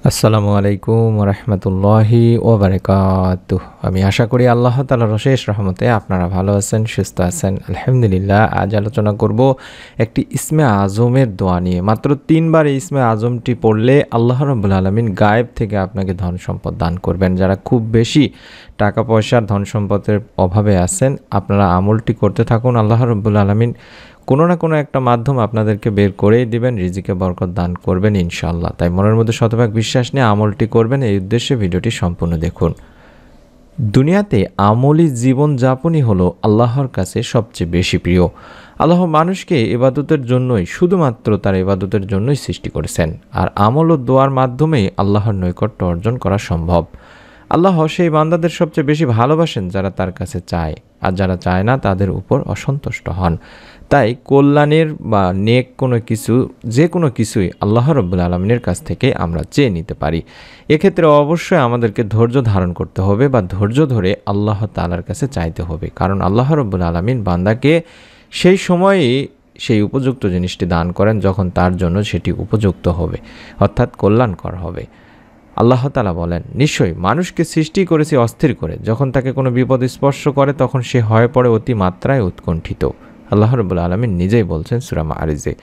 আসসালামু আলাইকুম রহমতুল্লাহি ওবারাকাতুহ। আমি আশা করি আল্লাহ তাআলার অশেষ রহমতে আপনারা ভালো আছেন, সুস্থ আছেন। আলহামদুলিল্লাহ। আজ আলোচনা করব একটি ইসমে আজমের দোয়া নিয়ে। মাত্র 3 বার এই ইসমে আজমটি পড়লে আল্লাহ রাব্বুল আলামিন গায়েব থেকে আপনাকে ধন সম্পদ দান করবেন। যারা খুব বেশি টাকা পয়সার ধন সম্পদের অভাবে আছেন, আপনারা আমলটি করতে থাকুন। আল্লাহ রাব্বুল আলামিন কোনো না কোনো একটা মাধ্যম আপনাদেরকে বের করেই দিবেন, রিজিকে বরকত দান করবেন ইনশাআল্লাহ। তাই মনের মধ্যে শতভাগ বিশ্বাস নিয়ে আমলটি করবেন। এই উদ্দেশ্যে ভিডিওটি সম্পূর্ণ দেখুন। দুনিয়াতে আমলি জীবনযাপনই হলো আল্লাহর কাছে সবচেয়ে বেশি প্রিয়। আল্লাহ মানুষকে ইবাদতের জন্যই, শুধুমাত্র তার ইবাদতের জন্যই সৃষ্টি করেছেন। আর আমল ও দোয়ার মাধ্যমেই আল্লাহর নৈকট্য অর্জন করা সম্ভব। আল্লাহ সেই বান্দাদের সবচেয়ে বেশি ভালোবাসেন যারা তার কাছে চায়, আর যারা চায় না তাদের উপর অসন্তুষ্ট হন। তাই কল্যাণের বা নেক কোনো কিছু, যে কোনো কিছুই আল্লাহ রাব্বুল আলামিনের কাছ থেকে আমরা চেয়ে নিতে পারি। এক্ষেত্রে অবশ্যই আমাদেরকে ধৈর্য ধারণ করতে হবে বা ধৈর্য ধরে আল্লাহ তাআলার কাছে চাইতে হবে। কারণ আল্লাহ রাব্বুল আলামিন বান্দাকে সেই সময়েই সেই উপযুক্ত জিনিসটি দান করেন যখন তার জন্য সেটি উপযুক্ত হবে, অর্থাৎ কল্যাণকর হবে। আল্লাহ তাআলা বলেন, নিশ্চয়ই মানুষকে সৃষ্টি করেছি অস্থির করে, যখন তাকে কোনো বিপদ স্পর্শ করে তখন সে হয়ে পড়ে অতি মাত্রায় উৎকণ্ঠিত। আল্লাহ রাব্বুল আলামিন নিজেই বলছেন সূরা মাআরিজে।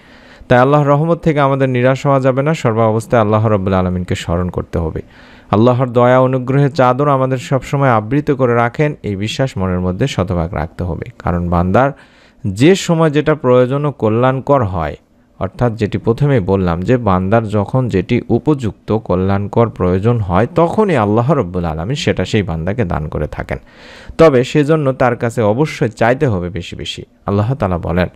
তাই আল্লাহর রহমত থেকে আমাদের নিরাশ হওয়া যাবে না। সর্বাবস্থায় আল্লাহ রাব্বুল আলামিনকে স্মরণ করতে হবে। আল্লাহর দয়া অনুগ্রহের চাদর আমাদের সবসময় আবৃত করে রাখেন, এই বিশ্বাস মনের মধ্যে শতভাগ রাখতে হবে। কারণ বান্দার যে সময় যেটা প্রয়োজন ও কল্যাণকর হয়, অর্থাৎ যেটি প্রথমেই বললাম যে বান্দার যখন যেটি উপযুক্ত কল্যাণকর প্রয়োজন হয়, তখনই আল্লাহ রাব্বুল আলামিন সেটা সেই বান্দাকে দান করে থাকেন। তবে সেজন্য তার কাছে অবশ্যই চাইতে হবে বেশি বেশি। আল্লাহ তাআলা বলেন,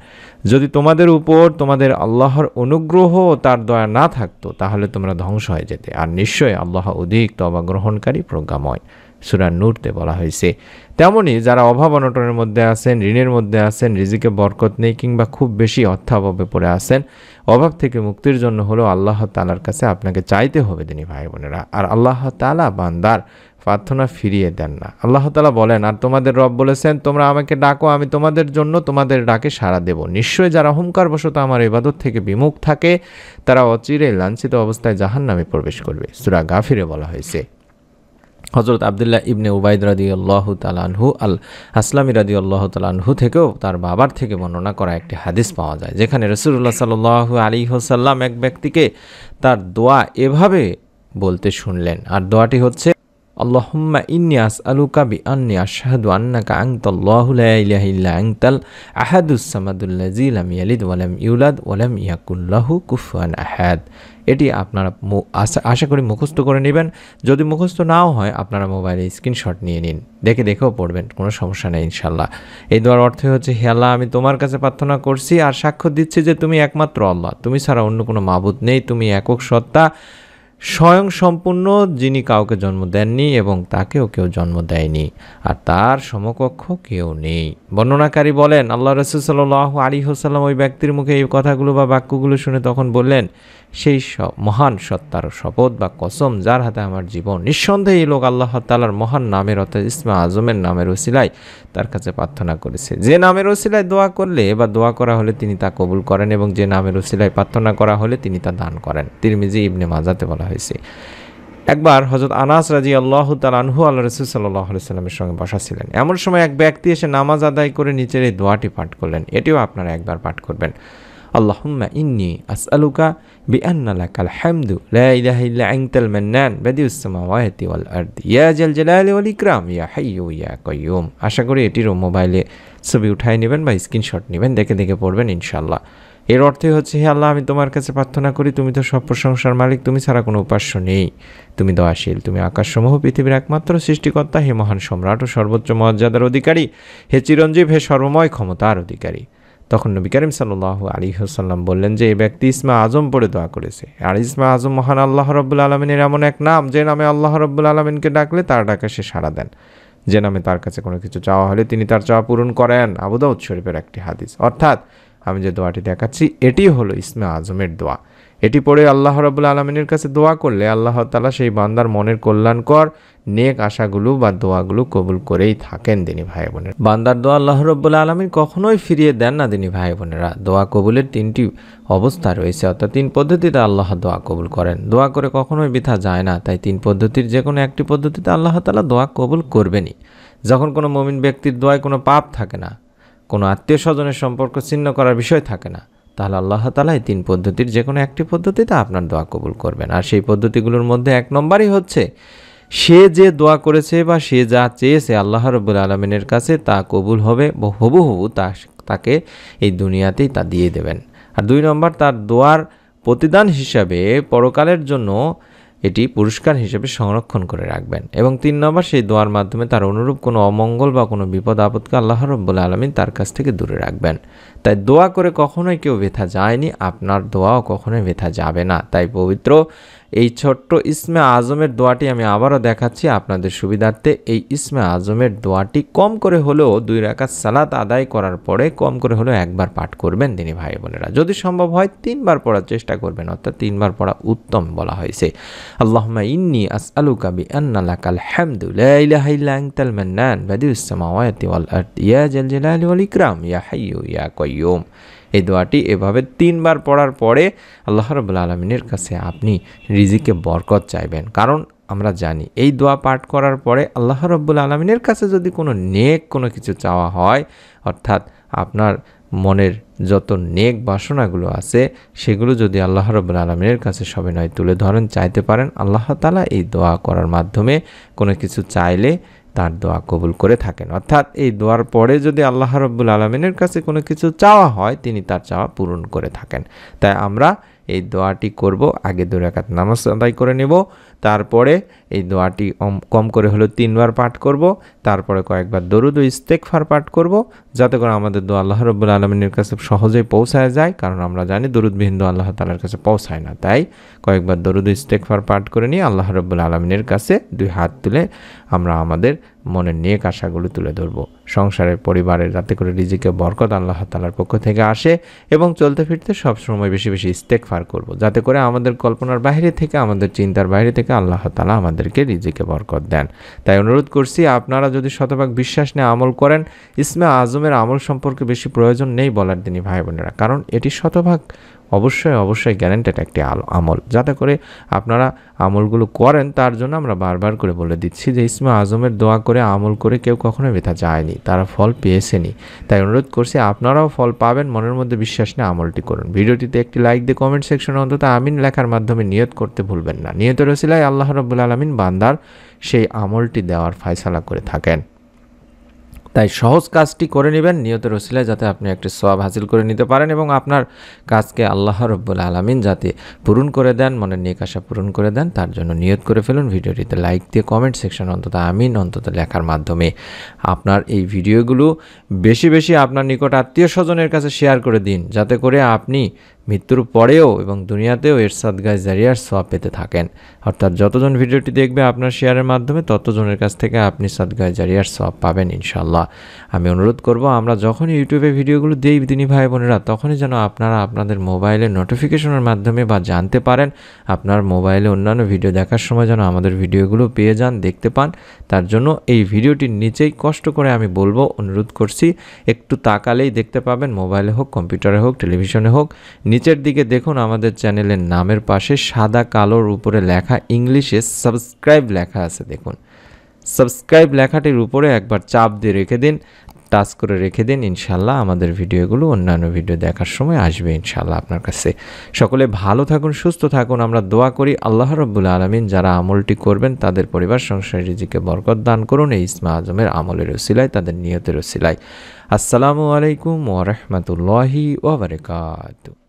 যদি তোমাদের উপর তোমাদের আল্লাহর অনুগ্রহ ও তার দয়া না থাকতো তাহলে তোমরা ধ্বংস হয়ে যেতে। আর নিশ্চয়ই আল্লাহ অধিক তওবা গ্রহণকারী, প্রজ্ঞাময়। সূরা নূরতে বলা হয়েছে। তেমনি যারা অভাব অনটনের মধ্যে আছেন, ঋণের মধ্যে আছেন, রিজিকে বরকত নেই কিংবা খুব বেশি অর্থাভাবে পড়ে আছেন, অভাব থেকে মুক্তির জন্য হলো আল্লাহ তাআলার কাছে আপনাকে চাইতে হবে দিনী ভাই বোনেরা। আর আল্লাহ তাআলা বান্দার প্রার্থনা ফিরিয়ে দেন না। আল্লাহ তাআলা বলেন, আর তোমাদের রব বলেছেন, তোমরা আমাকে ডাকো, আমি তোমাদের জন্য তোমাদের ডাকে সাড়া দেব। নিশ্চয়ই যারা হুঙ্কারবশত আমার ইবাদত থেকে বিমুখ থাকে তারা অচিরে লাঞ্ছিত অবস্থায় জাহান্নামে প্রবেশ করবে। সূরা গাফিরে বলা হয়েছে। হযরত আব্দুল্লাহ ইবনে উবাইদ রাদিয়াল্লাহু তাআলা আনহু আল আসলামী রাদিয়াল্লাহু তাআলা আনহু থেকেও তার বাবার থেকে বর্ণনা করা একটি হাদিস পাওয়া যায়, যেখানে রাসূলুল্লাহ সাল্লাল্লাহু আলাইহি ওয়াসাল্লাম এক ব্যক্তিকে তার দোয়া এভাবে বলতে শুনলেন। আর দোয়াটি হচ্ছে, আল্লাহুম্মা ইন্নী আসআলুকা বিআন্নী আশহাদু আন্নাকা আনতাল্লাহু লা ইলাহা ইল্লা আনতাল আহাদুস সামাদুল্লাযী লাম ইয়ালিদ ওয়া লাম ইউলাদ ওয়া লাম ইয়াকুল লাহু কুফুয়ান আহাদ। এটি আপনারা আশা করি মুখস্থ করে নেবেন। যদি মুখস্থ নাও হয় আপনারা মোবাইলে স্ক্রিনশট নিয়ে নিন, দেখেও পড়বেন, কোনো সমস্যা নেই ইনশাল্লাহ। এই দোয়ার অর্থ হচ্ছে, হে আল্লাহ, আমি তোমার কাছে প্রার্থনা করছি আর সাক্ষ্য দিচ্ছি যে তুমি একমাত্র আল্লাহ, তুমি ছাড়া অন্য কোনো মাবুদ নেই, তুমি একক সত্তা, স্বয়ং সম্পূর্ণ, যিনি কাউকে জন্ম দেননি এবং তাকেও কেউ জন্ম দেয়নি, আর তার সমকক্ষ কেউ নেই। বর্ণনাকারী বলেন, আল্লাহ রাসূল সাল্লাল্লাহু আলাইহি ওয়াসাল্লাম ওই ব্যক্তির মুখে এই কথাগুলো বা বাক্যগুলো শুনে তখন বললেন, সেই মহান সত্তার শপথ বা কসম যার হাতে আমার জীবন, নিঃসন্দেহে এই লোক আল্লাহ তাআলার মহান নামের অর্থাৎ ইসমে আজমের নামের ওসিলায় তার কাছে প্রার্থনা করেছে। যে নামের ওসিলায় দোয়া করলে বা দোয়া করা হলে তিনি তা কবুল করেন, এবং যে নামের ওসিলায় প্রার্থনা করা হলে তিনি তা দান করেন। তিরমিজি ইবনে মাজাতে বলা হয়েছে। একবার হযরত আনাস রাদিয়াল্লাহু তাআলা আনহু আল্লাহ রাসূল সাল্লাল্লাহু আলাইহি ওয়াসাল্লামের সঙ্গে বসা ছিলেন। এমন সময় এক ব্যক্তি এসে নামাজ আদায় করে নিচের এই দোয়াটি পাঠ করলেন। এটিও আপনারা একবার পাঠ করবেন। আল্লাহুম্মা ইন্নী আসআলুকা বিআন্না লাকাল হামদু লা ইলাহা ইল্লা আনতাল মান্নান বাদিউস সামাওয়াতি ওয়াল আরদি ইয়া জাল জালালি ওয়াল ইকরাম ইয়া হাইয়্যু ইয়া কাইয়্যুম। আশা করি এটিরও মোবাইলে ছবি উঠায় নেবেন বা স্ক্রিনশট নেবেন, দেখে পড়বেন ইনশাআল্লাহ। এর অর্থই হচ্ছে, হে আল্লাহ, আমি তোমার কাছে প্রার্থনা করি, তুমি তো সব প্রশংসার মালিক, তুমি ছাড়া কোনো উপাস্য নেই, তুমি দয়াশীল, তুমি আকাশসমূহ পৃথিবীর একমাত্র সৃষ্টিকর্তা, হে মহান সম্রাট ও সর্বোচ্চ মর্যাদার অধিকারী, হে চিরঞ্জীব, হে সর্বময় ক্ষমতার অধিকারী। তখন নবী করিম সাল্লাল্লাহু আলাইহি ওয়াসাল্লাম বললেন যে এই ব্যক্তি ইসমে আজম পড়ে দোয়া করেছে। আর ইসমে আজম মহান আল্লাহ রাব্বুল আলামিনের এমন এক নাম, যে নামে আল্লাহ রাব্বুল আলামিনকে ডাকলে তার ডাকে সে সাড়া দেন, যে নামে তার কাছে কোনো কিছু চাওয়া হলে তিনি তার চাওয়া পূরণ করেন। আবু দাউদ শরীফের একটি হাদিস। অর্থাৎ আমি যে দোয়াটি দেখাচ্ছি এটি হলো ইসমে আজমের দোয়া। এটি পড়ে আল্লাহ রাব্বুল আলামিনের কাছে দোয়া করলে আল্লাহ তাআলা সেই বান্দার মনের কল্যাণকর নেক আশাগুলো বা দোয়াগুলো কবুল করেই থাকেন দিনী ভাই বোনেরা। বান্দার দোয়া আল্লাহ রাব্বুল আলামিন কখনোই ফিরিয়ে দেন না দিনী ভাই বোনেরা। দোয়া কবুলের 3টি অবস্থা রয়েছে, অর্থাৎ 3 পদ্ধতিতে আল্লাহ দোয়া কবুল করেন। দোয়া করে কখনোই বৃথা যায় না, তাই 3 পদ্ধতির যে কোনো একটি পদ্ধতিতে আল্লাহ তাআলা দোয়া কবুল করবেনই। যখন কোনো মুমিন ব্যক্তির দোয়ায় কোনো পাপ থাকে না, কোনো আত্মীয় স্বজনের সম্পর্ক ছিন্ন করার বিষয় থাকে না, তাহলে আল্লাহ তাআলা এই 3 পদ্ধতির যে কোনো একটি পদ্ধতিতে আপনার দোয়া কবুল করবেন। আর সেই পদ্ধতিগুলোর মধ্যে 1 নম্বরই হচ্ছে সে যে দোয়া করেছে বা সে যা চেয়েছে আল্লাহ রাব্বুল আলামিনের কাছে তা কবুল হবে, হুবহু তাকে এই দুনিয়াতেই তা দিয়ে দেবেন। আর 2 নম্বর তার দোয়ার প্রতিদান হিসাবে পরকালের জন্য এটি পুরস্কার হিসেবে সংরক্ষণ করে রাখবেন। এবং 3 নম্বর সেই দোয়ার মাধ্যমে তার অনুরূপ কোনো অমঙ্গল বা কোনো বিপদ আপদকে আল্লাহ রাব্বুল আলামিন তার কাছ থেকে দূরে রাখবেন। তাই দোয়া করে কখনোই কেউ ব্যথা যায়নি, আপনার দোয়াও কখনোই ব্যথা যাবে না। তাই পবিত্র এই ছোট্ট ইসমে আজমের দোয়াটি আমি আবারও দেখাচ্ছি আপনাদের সুবিধার্থে। এই ইসমে আজমের দোয়াটি কম করে হলেও 2 রাকাত সালাত আদায় করার পরে কম করে হলেও 1 বার পাঠ করবেন দিনী ভাই বোনেরা। যদি সম্ভব হয় 3 বার পড়ার চেষ্টা করবেন, অর্থাৎ 3 বার পড়া উত্তম বলা হয়েছে। আল্লাহুম্মা ইন্নী আসআলুকা বিআন্না লাকাল হামদু লা ইলাহা ইল্লা আনতাল মান্নান বাদিউস সামাওয়াতি ওয়াল আরদি ইয়া জাল জালালি ওয়াল ইকরাম ইয়া হাইয়্যু ইয়া কাইয়্যুম। এই দোয়াটি এভাবে 3 বার পড়ার পরে আল্লাহ রাব্বুল আলামিনের কাছে আপনি রিজিকে বরকত চাইবেন। কারণ আমরা জানি এই দোয়া পাঠ করার পরে আল্লাহ রাব্বুল আলামিনের কাছে যদি কোনো নেক কোনো কিছু চাওয়া হয়, অর্থাৎ আপনার মনের যত নেক বাসনাগুলো আছে সেগুলো যদি আল্লাহ রাব্বুল আলামিনের কাছে সবিনয় তুলে ধরেন, চাইতে পারেন, আল্লাহ তাআলা এই দোয়া করার মাধ্যমে কোনো কিছু চাইলে তার দোয়া কবুল করে থাকেন। অর্থাৎ এই দোয়ার পরে যদি আল্লাহ রাব্বুল আলামিনের কাছে কোনো কিছু চাওয়া হয় তিনি তার চাওয়া পূরণ করে থাকেন। তাই আমরা এই দোয়াটি করব, আগে 2 রাকাত নামাজ আদায় করে নেব, তারপরে এই দোয়াটি কম করে হলো 3 বার পাঠ করব, তারপরে কয়েকবার দরুদ ও ইস্তেগফার পাঠ করব, যাতে করে আমাদের দোয়া আল্লাহ রাব্বুল আলামিনের কাছে সহজেই পৌঁছায় যায়। কারণ আমরা জানি দরুদবিহীন দোয়া আল্লাহ তাআলার কাছে পৌঁছায় না। তাই কয়েকবার দরুদ ও ইস্তেগফার পাঠ করে নিয়ে আল্লাহ রাব্বুল আলামিনের কাছে 2 হাত তুলে আমরা আমাদের মনের নেক আশাগুলো তুলে ধরব। সংসারের পরিবারের যাতে করে রিজিকে বরকত আল্লাহ তাআলার পক্ষ থেকে আসে, এবং চলতে ফিরতে সবসময় বেশি বেশি ইস্তেগফার করব, যাতে করে আমাদের কল্পনার বাইরে থেকে, আমাদের চিন্তার বাইরে থেকে আল্লাহ তাআলা আমাদেরকে রিজিকে বরকত দেন। তাই অনুরোধ করছি আপনারা যদি শতভাগ বিশ্বাস নিয়ে আমল করেন, ইসমে আজমের আমল সম্পর্কে বেশি প্রয়োজন নেই বলার দিনই ভাই বোনেরা, কারণ এটি শতভাগ অবশ্যই গ্যারান্টেড একটি আমল। যাতে করে আপনারা আমলগুলো করেন তার জন্য আমরা বারবার করে বলে দিচ্ছি যে ইসমে আজমের দোয়া করে আমল করে কেউ কখনো ব্যথা যায়নি, তারা ফল পেয়েছেনই। তাই অনুরোধ করছি আপনারাও ফল পাবেন, মনের মধ্যে বিশ্বাস নিয়ে আমলটি করুন। ভিডিওটিতে একটি লাইক দিয়ে কমেন্ট সেকশনে অন্তত আমিন লেখার মাধ্যমে নিয়ত করতে ভুলবেন না। নিয়তের ওসিলায় আল্লাহ রাব্বুল আলামিন বান্দার সেই আমলটি দেওয়ার ফয়সালা করে থাকেন। তাই সহজ কাজটি করে নেবেন নিয়তের ওসিলায়, যাতে আপনি একটি সওয়াব হাসিল করে নিতে পারেন এবং আপনার কাজকে আল্লাহ রাব্বুল আলামিন যাতে পূরণ করে দেন, মনের নেক আশা পূরণ করে দেন, তার জন্য নিয়ত করে ফেলুন। ভিডিওটিতে লাইক দিয়ে কমেন্ট সেকশন অন্তত আমিন লেখার মাধ্যমে আপনার এই ভিডিওগুলো বেশি বেশি আপনার নিকট আত্মীয় স্বজনের কাছে শেয়ার করে দিন, যাতে করে আপনি মৃত্যুর পরেও এবং দুনিয়াতেও এর সাদগায়ে জারিয়ার সওয়াব পেতে থাকেন। অর্থাৎ যতজন ভিডিওটি দেখবে আপনার শেয়ারের মাধ্যমে ততজনের কাছ থেকে আপনি সাদগায়ে জারিয়ার সওয়াব পাবেন ইনশাআল্লাহ। আমি অনুরোধ করব আমরা যখনই ইউটিউবে ভিডিওগুলো দিই দিনী ভাই বোনেরা, তখনই যেন আপনারা আপনাদের মোবাইলে নোটিফিকেশনের মাধ্যমে বা জানতে পারেন, আপনার মোবাইলে অন্যান্য ভিডিও দেখার সময় যেন আমাদের ভিডিওগুলো পেয়ে যান, দেখতে পান। তার জন্য এই ভিডিওটির নিচেই কষ্ট করে আমি বলবো, অনুরোধ করছি, একটু তাকালেই দেখতে পাবেন, মোবাইলে হোক, কম্পিউটারে হোক, টেলিভিশনে হোক, নিচের দিকে দেখুন আমাদের চ্যানেলের নামের পাশে সাদা কালোর উপরে লেখা ইংলিশে সাবস্ক্রাইব লেখা আছে। দেখুন সাবস্ক্রাইব লেখাটির উপরে একবার চাপ দিয়ে রেখে দিন, টাচ করে রেখে দিন, ইনশাআল্লাহ আমাদের ভিডিওগুলো অন্যান্য ভিডিও দেখার সময় আসবে ইনশাআল্লাহ আপনার কাছে। সকলে ভালো থাকুন, সুস্থ থাকুন। আমরা দোয়া করি আল্লাহ রাব্বুল আলামিন যারা আমলটি করবেন তাদের পরিবার সংসার রিজিকে বরকত দান করুন এই ইসমে আজমের আমলের ওসিলায়, তাদের নিয়তের ওসিলায়। আসসালামু আলাইকুম ওয়া রাহমাতুল্লাহি ওয়া বারাকাতুহু।